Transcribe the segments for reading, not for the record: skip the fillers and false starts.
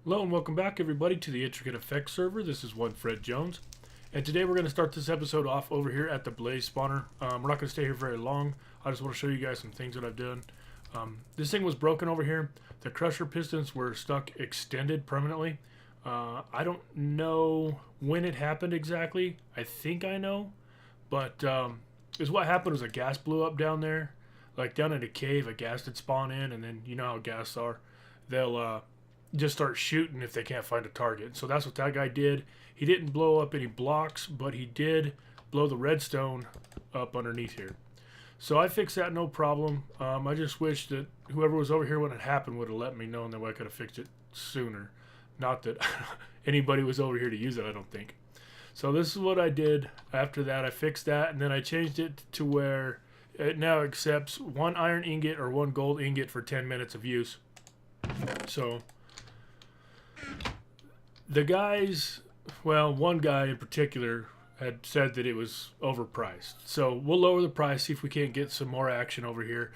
Hello and welcome back everybody to the Intricate Effects server. This is one Fred Jones, and today we're going to start this episode off over here at the Blaze spawner. We're not going to stay here very long. I just want to show you guys some things that I've done. This thing was broken over here. The crusher pistons were stuck extended permanently. I don't know when it happened exactly. I think I know, but is what happened was a gas blew up down there, like down in a cave. A gas did spawn in, and then you know how gas are. They'll just start shooting if they can't find a target. So that's what that guy did. He didn't blow up any blocks, but he did blow the redstone up underneath here. So I fixed that, no problem. I just wish that whoever was over here when it happened would have let me know, and then I could have fixed it sooner. Not that anybody was over here to use it, I don't think. So this is what I did after that. I fixed that, and then I changed it to where it now accepts 1 iron ingot or 1 gold ingot for 10 minutes of use. So the guys, well, one guy in particular had said that it was overpriced. So we'll lower the price, see if we can't get some more action over here.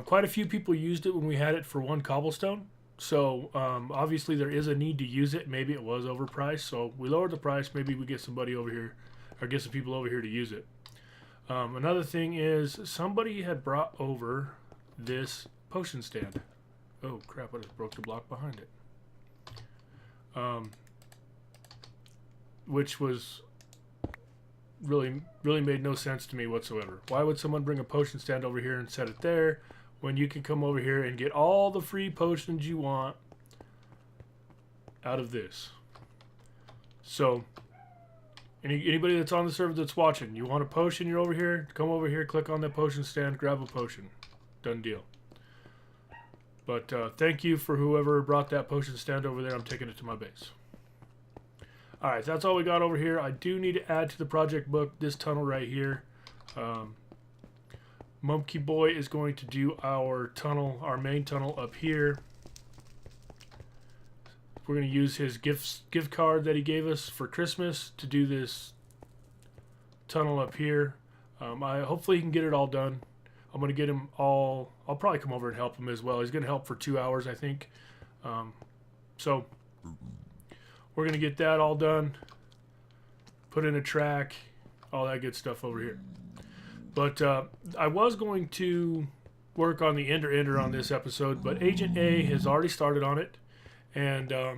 Quite a few people used it when we had it for 1 cobblestone. So obviously there is a need to use it. Maybe it was overpriced. So we lowered the price. Maybe we get somebody over here, or get some people over here to use it. Another thing is somebody had brought over this potion stand. Oh crap, I just broke the block behind it. Which was really made no sense to me whatsoever. Why would someone bring a potion stand over here and set it there when you can come over here and get all the free potions you want out of this? So anybody that's on the server that's watching, you want a potion, you're over here, come over here, click on that potion stand, grab a potion. Done deal. But thank you for whoever brought that potion stand over there. I'm taking it to my base. Alright, that's all we got over here. I do need to add to the project book this tunnel right here. Monkey Boy is going to do our tunnel, our main tunnel up here. We're going to use his gift card that he gave us for Christmas to do this tunnel up here. Hopefully he can get it all done. I'm going to get him all. I'll probably come over and help him as well. He's going to help for 2 hours, I think. So we're going to get that all done. Put in a track. All that good stuff over here. But I was going to work on the Ender on this episode, but Agent A has already started on it. And I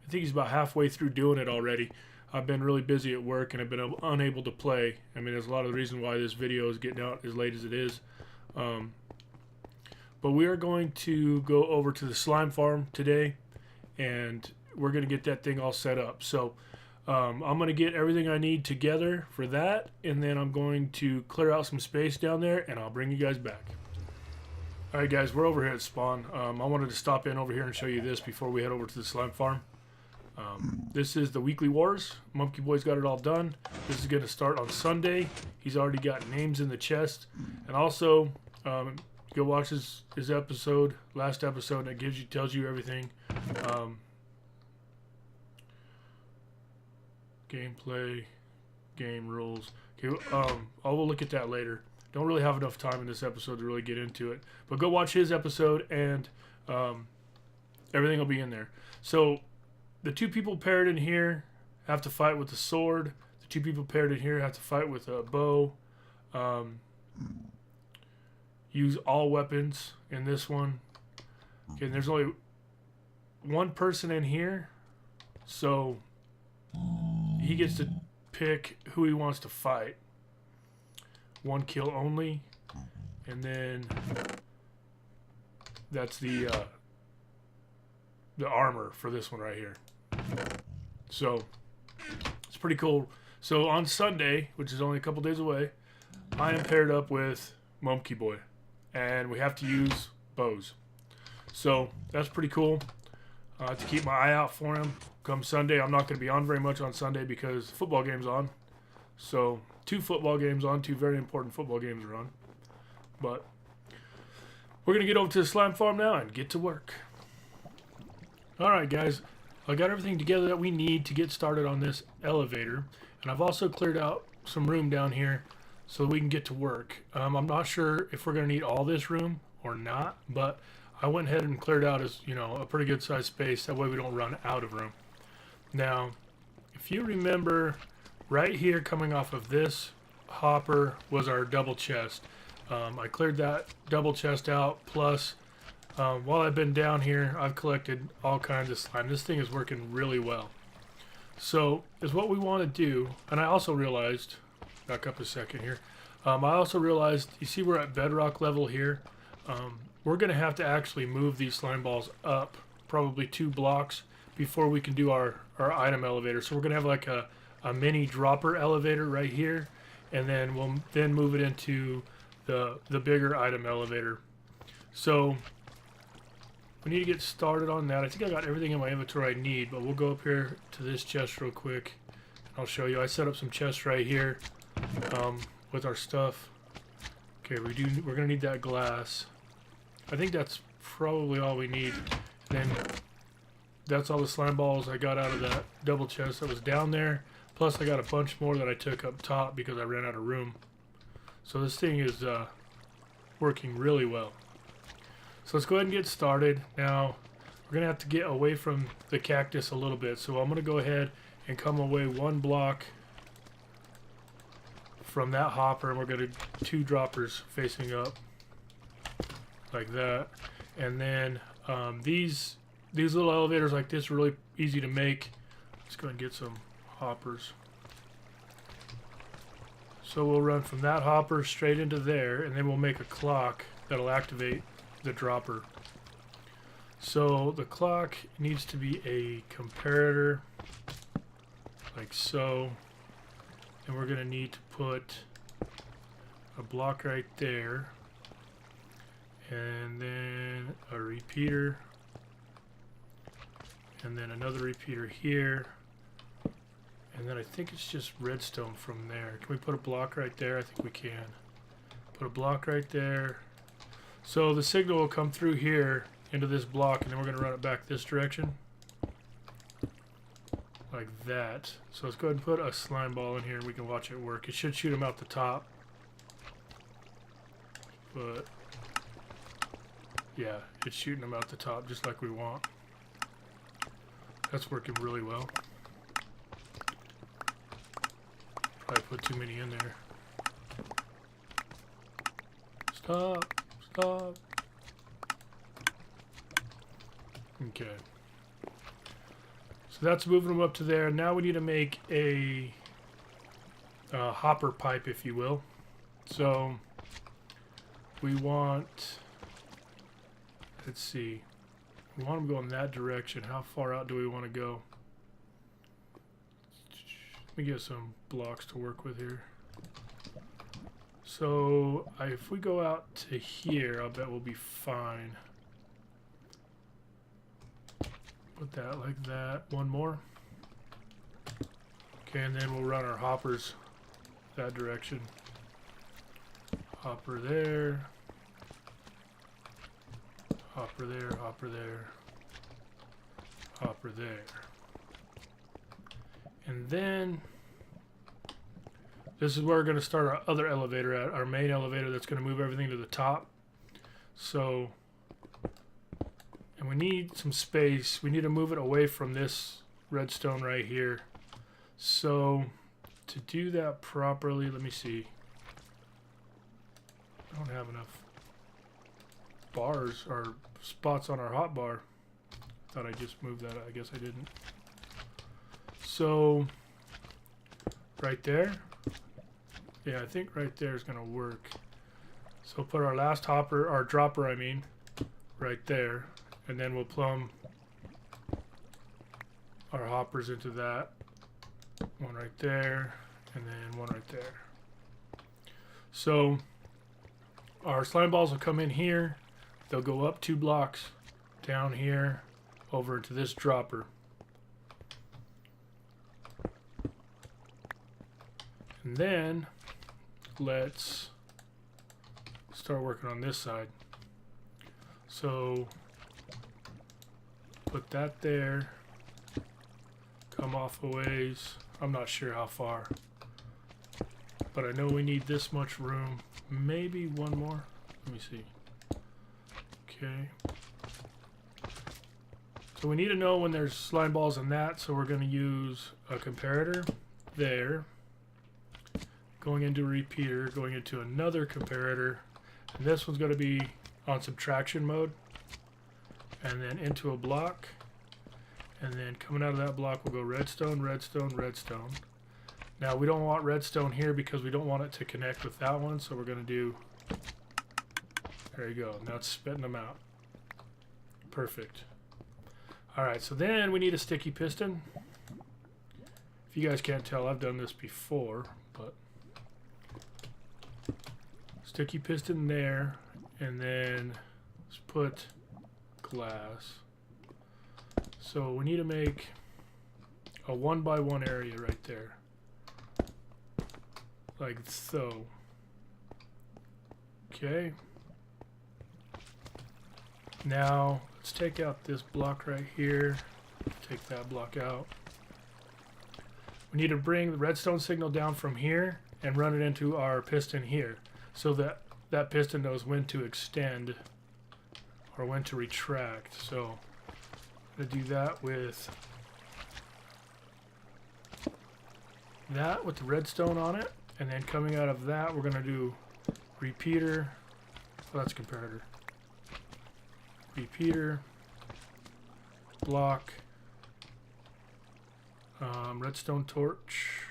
think he's about halfway through doing it already. I've been really busy at work and I've been unable to play. I mean, there's a lot of the reason why this video is getting out as late as it is. But we are going to go over to the slime farm today, and we're going to get that thing all set up. So I'm going to get everything I need together for that, and then I'm going to clear out some space down there, and I'll bring you guys back. Alright guys, we're over here at spawn. I wanted to stop in over here and show you this before we head over to the slime farm. This is the weekly wars. Monkey Boy's got it all done. This is going to start on Sunday. He's already got names in the chest. And also, go watch his episode, last episode, that tells you everything. Gameplay, game rules. Okay, I'll look at that later. Don't really have enough time in this episode to really get into it. But go watch his episode, and everything will be in there. So the 2 people paired in here have to fight with the sword. The 2 people paired in here have to fight with a bow. Use all weapons in this one. Okay, and there's only 1 person in here, so he gets to pick who he wants to fight. 1 kill only, and then that's the armor for this one right here. So it's pretty cool. So on Sunday, which is only a couple days away, I am paired up with Monkey Boy, and we have to use bows. So that's pretty cool. To keep my eye out for him come Sunday. I'm not going to be on very much on Sunday because football game's on. So 2 football games on, 2 very important football games are on. But we're going to get over to the slime farm now and get to work. Alright guys, I got everything together that we need to get started on this elevator. And I've also cleared out some room down here so we can get to work. I'm not sure if we're going to need all this room. or not, but I went ahead and cleared out as, you know, a pretty good sized space. That way we don't run out of room. Now, if you remember, right here coming off of this hopper was our double chest. I cleared that double chest out, plus while I've been down here, I've collected all kinds of slime. This thing is working really well. So is what we want to do, and I also realized, back up a second here, I also realized, you see we're at bedrock level here. We're going to have to actually move these slime balls up probably 2 blocks before we can do our item elevator. So we're going to have like a mini dropper elevator right here, and then we'll then move it into the bigger item elevator. So we need to get started on that. I think I got everything in my inventory I need, but we'll go up here to this chest real quick. I'll show you. I set up some chests right here with our stuff. Okay, we're gonna need that glass. I think that's probably all we need. And then that's all the slime balls I got out of that double chest that was down there. Plus I got a bunch more that I took up top because I ran out of room. So this thing is working really well. So let's go ahead and get started. Now, we're going to have to get away from the cactus a little bit. So I'm going to go ahead and come away 1 block from that hopper. And we're going to 2 droppers facing up like that. And then these little elevators like this are really easy to make. Let's go ahead and get some hoppers. So we'll run from that hopper straight into there, and then we'll make a clock that'll activate the dropper. So the clock needs to be a comparator, like so, and we're going to need to put a block right there, and then a repeater, and then another repeater here. And then I think it's just redstone from there. Can we put a block right there? I think we can. Put a block right there. So the signal will come through here into this block, and then we're going to run it back this direction. Like that. So let's go ahead and put a slime ball in here and we can watch it work. It should shoot them out the top. But yeah, it's shooting them out the top just like we want. That's working really well. Probably put too many in there. Stop. Stop. Okay. So that's moving them up to there. Now we need to make a hopper pipe, if you will. So we want, let's see, we want them going that direction. How far out do we want to go? Let me get some blocks to work with here. So if we go out to here, I'll bet we'll be fine. Put that like that. 1 more. Okay, and then we'll run our hoppers that direction. Hopper there. Hopper there, hopper there. Hopper there. And then this is where we're going to start our other elevator at, our main elevator that's going to move everything to the top. So, and we need some space. We need to move it away from this redstone right here. So, to do that properly, let me see. I don't have enough bars or spots on our hotbar. Thought I just moved that. I guess I didn't. So, right there. Yeah, I think right there is going to work. So put our last hopper, our dropper I mean, right there. And then we'll plumb our hoppers into that. 1 right there, and then 1 right there. So our slime balls will come in here. They'll go up 2 blocks, down here, over into this dropper. And then let's start working on this side. So put that there, come off a ways. I'm not sure how far, but I know we need this much room. Maybe 1 more. Let me see. Okay. So we need to know when there's slime balls in that, so we're going to use a comparator there, going into a repeater, going into another comparator, and this one's going to be on subtraction mode, and then into a block, and then coming out of that block we'll go redstone, redstone, redstone. Now we don't want redstone here because we don't want it to connect with that one, so we're going to do, there you go, now it's spitting them out. Perfect. Alright, so then we need a sticky piston. If you guys can't tell, I've done this before, but sticky piston there, and then let's put glass. So we need to make a 1x1 area right there, like so. Okay. Now let's take out this block right here, take that block out. We need to bring the redstone signal down from here and run it into our piston here, so that that piston knows when to extend or when to retract. So I'm going to do that with the redstone on it, and then coming out of that we're going to do repeater. Oh, that's comparator. Repeater, block, redstone torch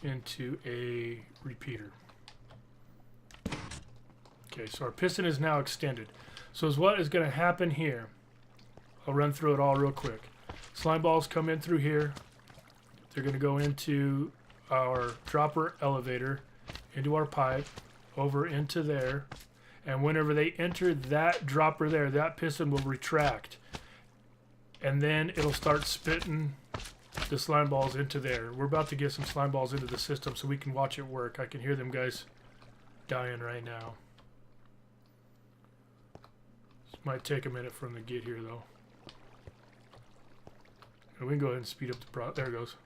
into a repeater. Okay, so our piston is now extended. So is what is going to happen here. I'll run through it all real quick. Slime balls come in through here. They're going to go into our dropper elevator, into our pipe, over into there. And whenever they enter that dropper there, that piston will retract. And then it'll start spitting the slime balls into there. We're about to get some slime balls into the system so we can watch it work. I can hear them guys dying right now. This might take a minute for them to get here though. And we can go ahead and speed up the there it goes.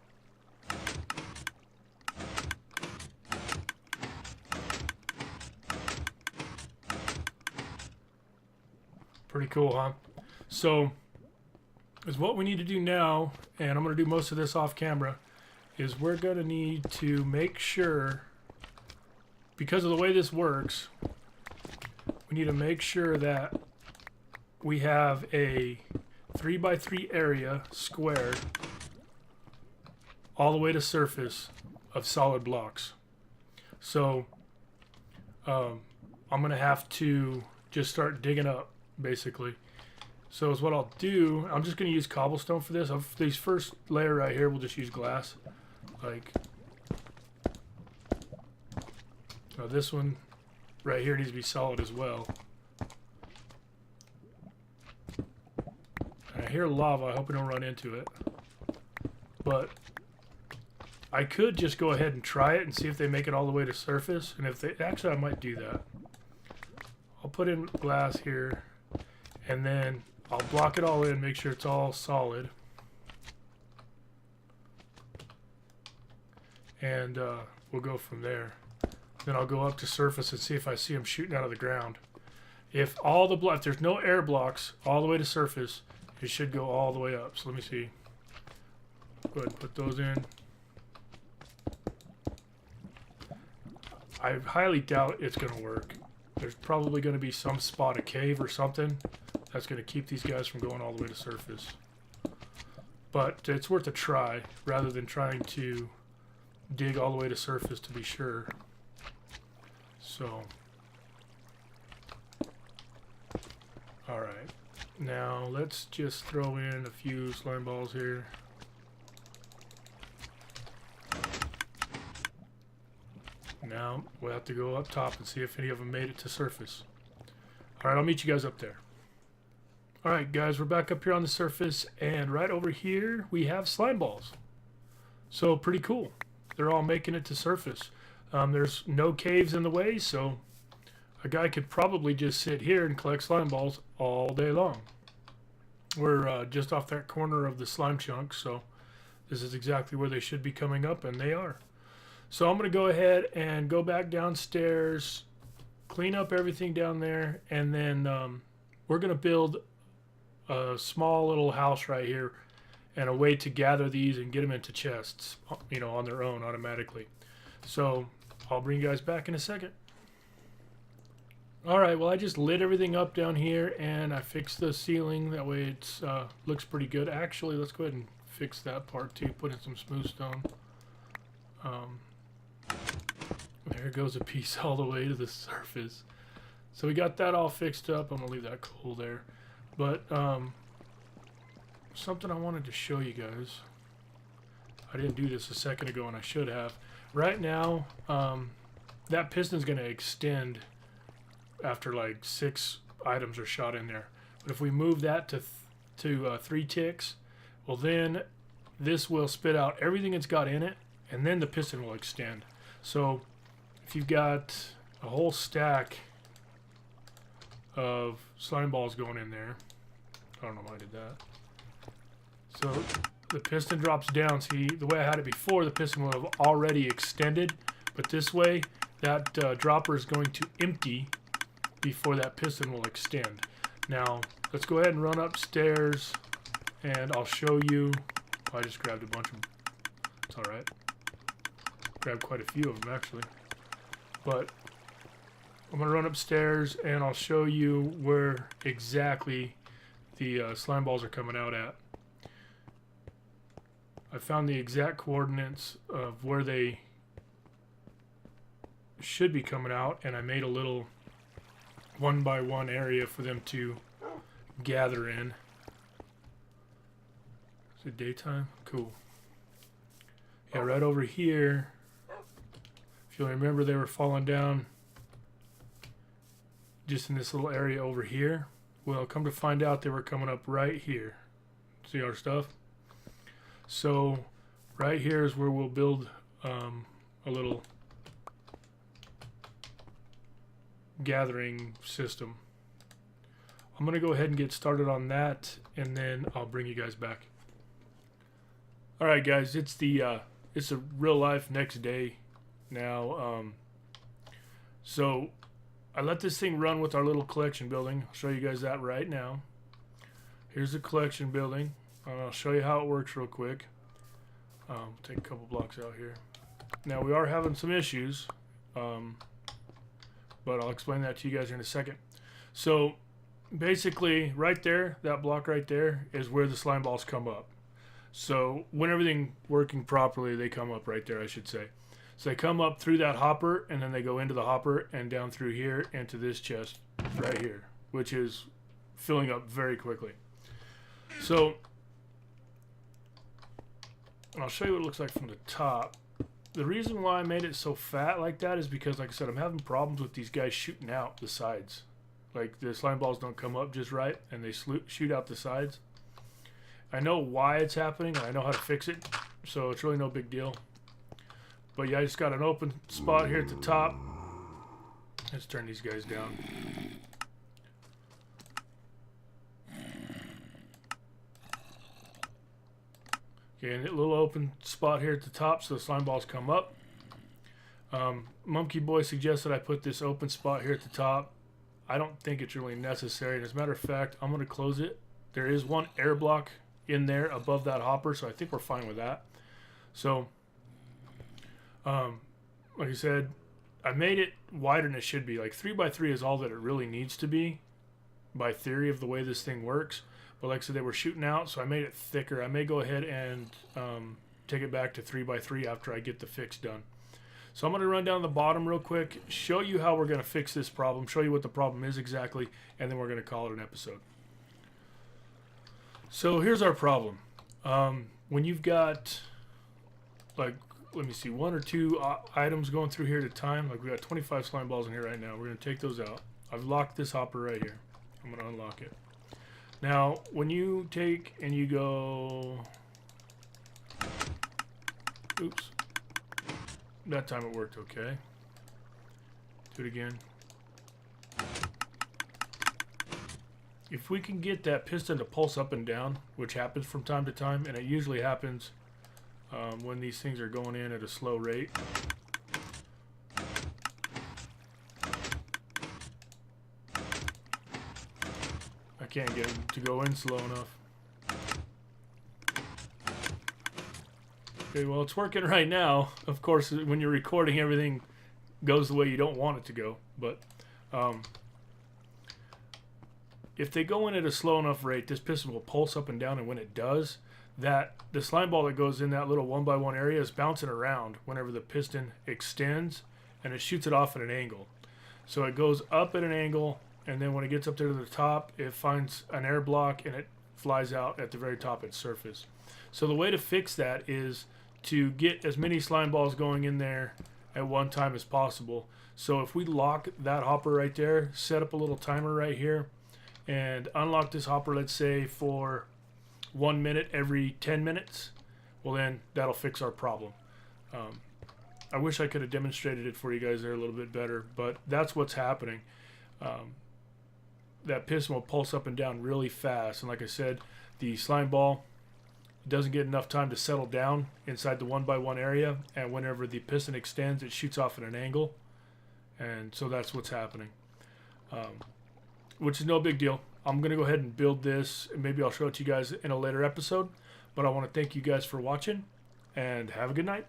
Pretty cool, huh? So, is what we need to do now, and I'm going to do most of this off camera, is we're going to need to make sure, because of the way this works, we need to make sure that we have a 3x3 area square all the way to surface of solid blocks. So, I'm going to have to just start digging up, basically. So is what I'll do, I'm just going to use cobblestone for this. These first layer right here, we'll just use glass. Like, now this one right here needs to be solid as well. And I hear lava, I hope we don't run into it. But I could just go ahead and try it and see if they make it all the way to surface. And if they, actually I might do that. I'll put in glass here, and then I'll block it all in, make sure it's all solid. And we'll go from there. Then I'll go up to surface and see if I see them shooting out of the ground. If all the if there's no air blocks all the way to surface, it should go all the way up. So let me see. Go ahead and put those in. I highly doubt it's going to work. There's probably going to be some spot, a cave or something, that's going to keep these guys from going all the way to surface. But it's worth a try rather than trying to dig all the way to surface to be sure. So, alright. Now let's just throw in a few slime balls here. Now we'll have to go up top and see if any of them made it to surface. Alright, I'll meet you guys up there. Alright guys, we're back up here on the surface, and right over here we have slime balls. So pretty cool. They're all making it to surface. There's no caves in the way, so a guy could probably just sit here and collect slime balls all day long. We're just off that corner of the slime chunk, so this is exactly where they should be coming up, and they are. So I'm going to go ahead and go back downstairs, clean up everything down there, and then we're going to build a small little house right here and a way to gather these and get them into chests, you know, on their own automatically. So I'll bring you guys back in a second. Alright, well I just lit everything up down here and I fixed the ceiling. That way it looks pretty good. Actually, let's go ahead and fix that part too. Put in some smooth stone. There goes a piece all the way to the surface. So we got that all fixed up. I'm going to leave that cool there. But something I wanted to show you guys. I didn't do this a second ago and I should have. Right now, that piston's going to extend after like 6 items are shot in there. But if we move that to 3 ticks, well then this will spit out everything it's got in it, and then the piston will extend. So if you've got a whole stack of slime balls going in there, I don't know why I did that. So the piston drops down. See, the way I had it before, the piston would have already extended, but this way that dropper is going to empty before that piston will extend. Now let's go ahead and run upstairs and I'll show you. I just grabbed a bunch of them. It's alright. Grabbed quite a few of them actually. But I'm going to run upstairs and I'll show you where exactly the slime balls are coming out at. I found the exact coordinates of where they should be coming out, and I made a little 1x1 area for them to gather in. Is it daytime? Cool. Yeah, right over here, if you'll remember, they were falling down just in this little area over here. Well, come to find out, they were coming up right here. See our stuff? So right here is where we'll build a little gathering system. I'm gonna go ahead and get started on that, and then I'll bring you guys back. All right, guys, it's a real life next day now. So I let this thing run with our little collection building. I'll show you guys that right now. Here's the collection building. I'll show you how it works real quick. Take a couple blocks out here. Now we are having some issues, but I'll explain that to you guys in a second. So basically right there, that block right there is where the slime balls come up. So when everything working properly, they come up right there, I should say. So they come up through that hopper, and then they go into the hopper and down through here into this chest right here, which is filling up very quickly. So I'll show you what it looks like from the top. The reason why I made it so fat like that is because, like I said, I'm having problems with these guys shooting out the sides. Like, the slime balls don't come up just right, and they shoot out the sides. I know why it's happening, and I know how to fix it, so it's really no big deal. But yeah, I just got an open spot here at the top. Let's turn these guys down. Okay, and a little open spot here at the top so the slime balls come up. Monkey Boy suggested I put this open spot here at the top. I don't think it's really necessary. And as a matter of fact, I'm going to close it. There is one air block in there above that hopper, so I think we're fine with that. So, like I said, I made it wider than it should be. Like 3x3 is all that it really needs to be by theory of the way this thing works. But like I said, they were shooting out, so I made it thicker. I may go ahead and take it back to 3x3 after I get the fix done. So I'm going to run down the bottom real quick, show you how we're going to fix this problem, show you what the problem is exactly, and then we're going to call it an episode. So here's our problem. When you've got, like, let me see, 1 or 2 items going through here at a time, like we got 25 slime balls in here right now. We're going to take those out. I've locked this hopper right here. I'm going to unlock it. Now, when you take and you go, oops, that time it worked okay. Do it again. If we can get that piston to pulse up and down, which happens from time to time, and it usually happens when these things are going in at a slow rate. can't get it to go in slow enough. Okay, well, it's working right now. Of course, when you're recording, everything goes the way you don't want it to go. But if they go in at a slow enough rate, this piston will pulse up and down, and when it does, the slime ball that goes in that little 1x1 area is bouncing around whenever the piston extends, and it shoots it off at an angle. So it goes up at an angle, and then when it gets up there to the top, it finds an air block and it flies out at the very top its surface. So the way to fix that is to get as many slime balls going in there at one time as possible. So if we lock that hopper right there, set up a little timer right here, and unlock this hopper, let's say for 1 minute every 10 minutes, well then that'll fix our problem. I wish I could have demonstrated it for you guys there a little bit better, but that's what's happening. That piston will pulse up and down really fast, and like I said, the slime ball doesn't get enough time to settle down inside the 1x1 area, and whenever the piston extends, it shoots off at an angle, and so that's what's happening, which is no big deal. I'm going to go ahead and build this, and maybe I'll show it to you guys in a later episode, but I want to thank you guys for watching, and have a good night.